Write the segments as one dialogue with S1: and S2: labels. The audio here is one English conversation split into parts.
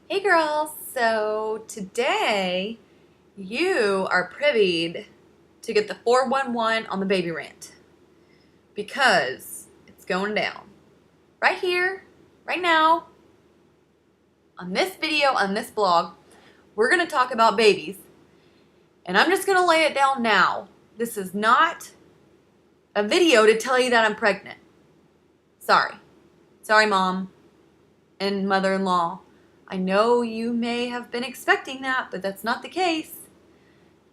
S1: Hey girls, so today you are privied to get the 411 on the baby rant because it's going down. Right here, right now, on this video, on this blog, we're going to talk about babies. And I'm just going to lay it down now. This is not a video to tell you that I'm pregnant. Sorry. Sorry, Mom and mother-in-law. I know you may have been expecting that, but that's not the case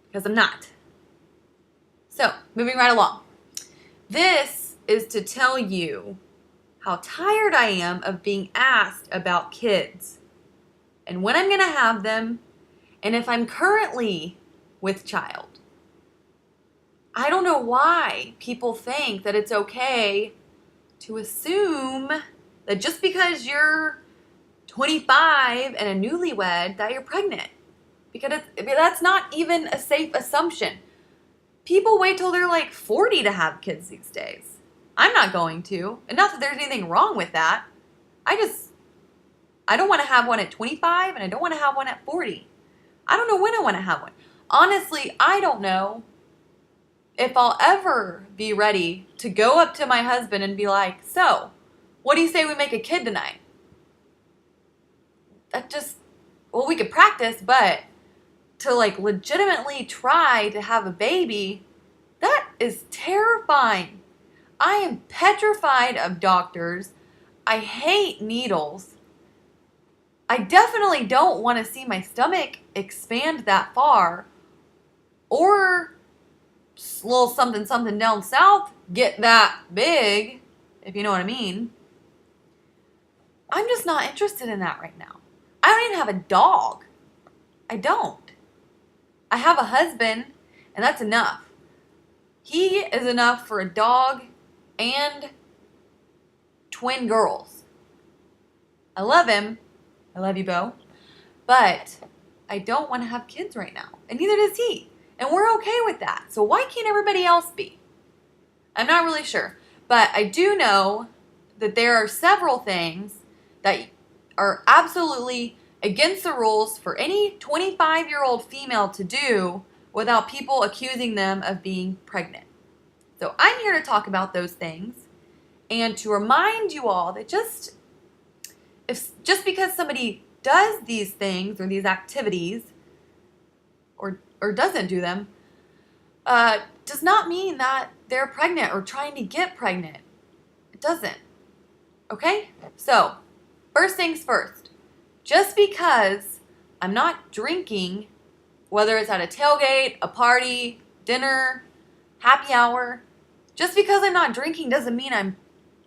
S1: because I'm not. So, moving right along. This is to tell you how tired I am of being asked about kids and when I'm going to have them and if I'm currently with child. I don't know why people think that it's okay to assume that just because you're 25 and a newlywed that you're pregnant. Because that's not even a safe assumption. People wait till they're like 40 to have kids these days. I'm not going to. And not that there's anything wrong with that. I don't want to have one at 25 and I don't want to have one at 40. I don't know when I want to have one. Honestly, I don't know if I'll ever be ready to go up to my husband and be like, so, what do you say we make a kid tonight? Well, we could practice, but to like legitimately try to have a baby, that is terrifying. I am petrified of doctors. I hate needles. I definitely don't want to see my stomach expand that far or a little something something down south get that big, if you know what I mean. I'm just not interested in that right now. I don't even have a dog. I don't. I have a husband, and that's enough. He is enough for a dog and twin girls. I love him. I love you, Bo. But I don't want to have kids right now, and neither does he. And we're okay with that. So why can't everybody else be? I'm not really sure. But I do know that there are several things that are absolutely against the rules for any 25-year-old female to do without people accusing them of being pregnant. So I'm here to talk about those things and to remind you all that just because somebody does these things or these activities or doesn't do them does not mean that they're pregnant or trying to get pregnant. It doesn't. Okay? So, first things first. Just because I'm not drinking, whether it's at a tailgate, a party, dinner, happy hour, just because I'm not drinking doesn't mean I'm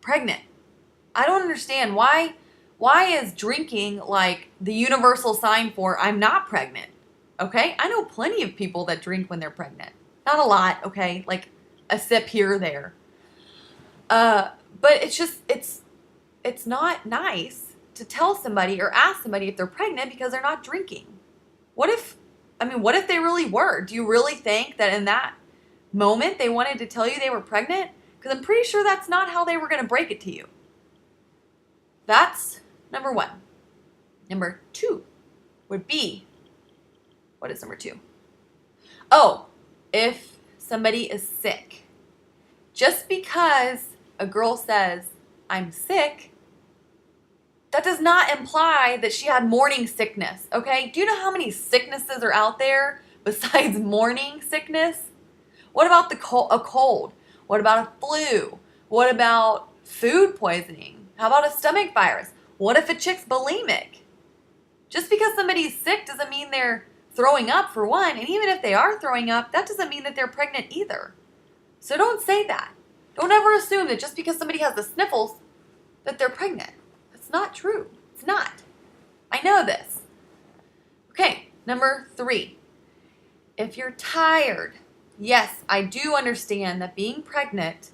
S1: pregnant. I don't understand why is drinking like the universal sign for I'm not pregnant? Okay? I know plenty of people that drink when they're pregnant. Not a lot, okay? Like a sip here or there. But it's not nice to tell somebody or ask somebody if they're pregnant because they're not drinking. What if they really were? Do you really think that in that moment they wanted to tell you they were pregnant? Because I'm pretty sure that's not how they were going to break it to you. That's number one. Number two would be, what is number two? Oh, if somebody is sick. Just because a girl says, I'm sick, that does not imply that she had morning sickness, okay? Do you know how many sicknesses are out there besides morning sickness? What about a cold? What about a flu? What about food poisoning? How about a stomach virus? What if a chick's bulimic? Just because somebody's sick doesn't mean they're throwing up, for one, and even if they are throwing up, that doesn't mean that they're pregnant either. So don't say that. Don't ever assume that just because somebody has the sniffles that they're pregnant. That's not true. It's not. I know this. Okay, number three. If you're tired, yes, I do understand that being pregnant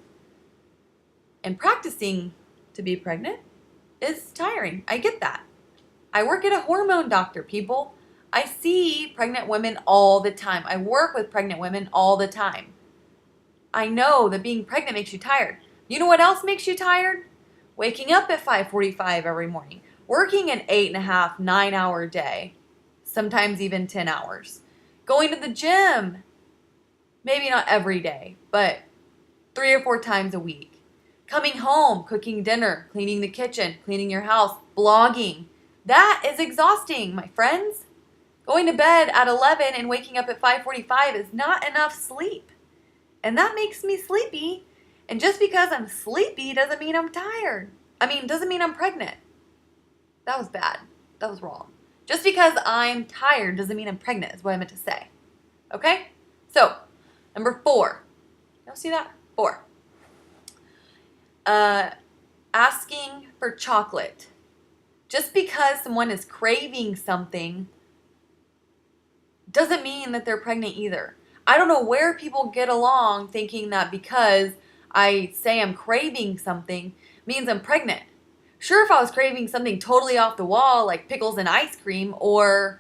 S1: and practicing to be pregnant is tiring. I get that. I work at a hormone doctor, people. I see pregnant women all the time. I work with pregnant women all the time. I know that being pregnant makes you tired. You know what else makes you tired? Waking up at 5:45 every morning. working an 8.5, 9-hour day, sometimes even 10 hours, going to the gym, maybe not every day, but 3 or 4 times a week, coming home, cooking dinner, cleaning the kitchen, cleaning your house, blogging. That is exhausting, my friends. Going to bed at 11 and waking up at 5:45 is not enough sleep. And that makes me sleepy. And just because I'm sleepy doesn't mean I'm tired. Doesn't mean I'm pregnant. That was bad. That was wrong. Just because I'm tired doesn't mean I'm pregnant is what I meant to say. Okay? So, number 4. Y'all see that? 4. Asking for chocolate. Just because someone is craving something doesn't mean that they're pregnant either. I don't know where people get along thinking that because I say I'm craving something means I'm pregnant. Sure, if I was craving something totally off the wall like pickles and ice cream or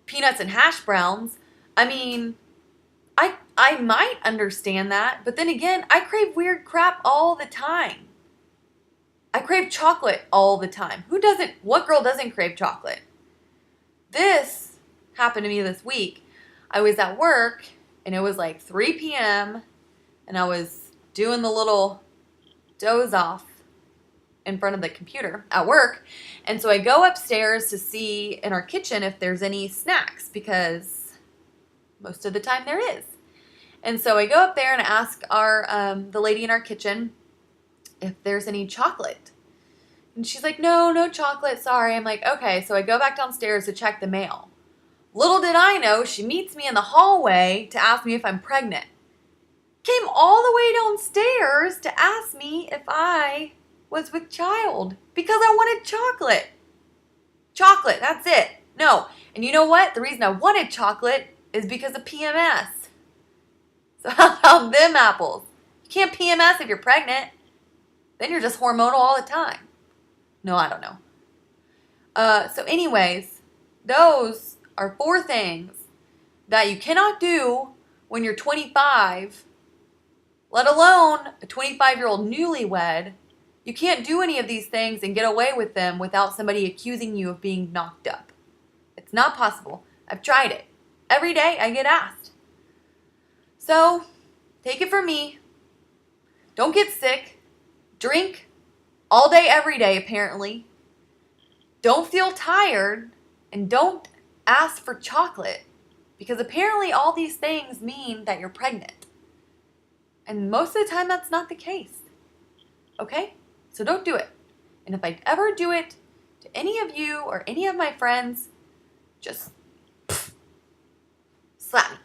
S1: peanuts and hash browns, I might understand that, but then again, I crave weird crap all the time. I crave chocolate all the time. What girl doesn't crave chocolate? This happened to me this week. I was at work and it was like 3 p.m. and I was doing the little doze off in front of the computer at work. And so I go upstairs to see in our kitchen if there's any snacks because most of the time there is. And so I go up there and ask the lady in our kitchen if there's any chocolate. And she's like, no chocolate, sorry. I'm like, okay. So I go back downstairs to check the mail. Little did I know, she meets me in the hallway to ask me if I'm pregnant. Came all the way downstairs to ask me if I was with child because I wanted chocolate. Chocolate, that's it. No. And you know what? The reason I wanted chocolate is because of PMS. So how about them apples? You can't PMS if you're pregnant. Then you're just hormonal all the time. No, I don't know. So anyways, those are 4 things that you cannot do when you're 25, let alone a 25-year-old newlywed. You can't do any of these things and get away with them without somebody accusing you of being knocked up. It's not possible. I've tried it. Every day I get asked. So, take it from me. Don't get sick. Drink all day, every day, apparently. Don't feel tired. And don't ask for chocolate. Because apparently all these things mean that you're pregnant. And most of the time that's not the case. Okay? So don't do it. And if I ever do it to any of you or any of my friends, just slap me.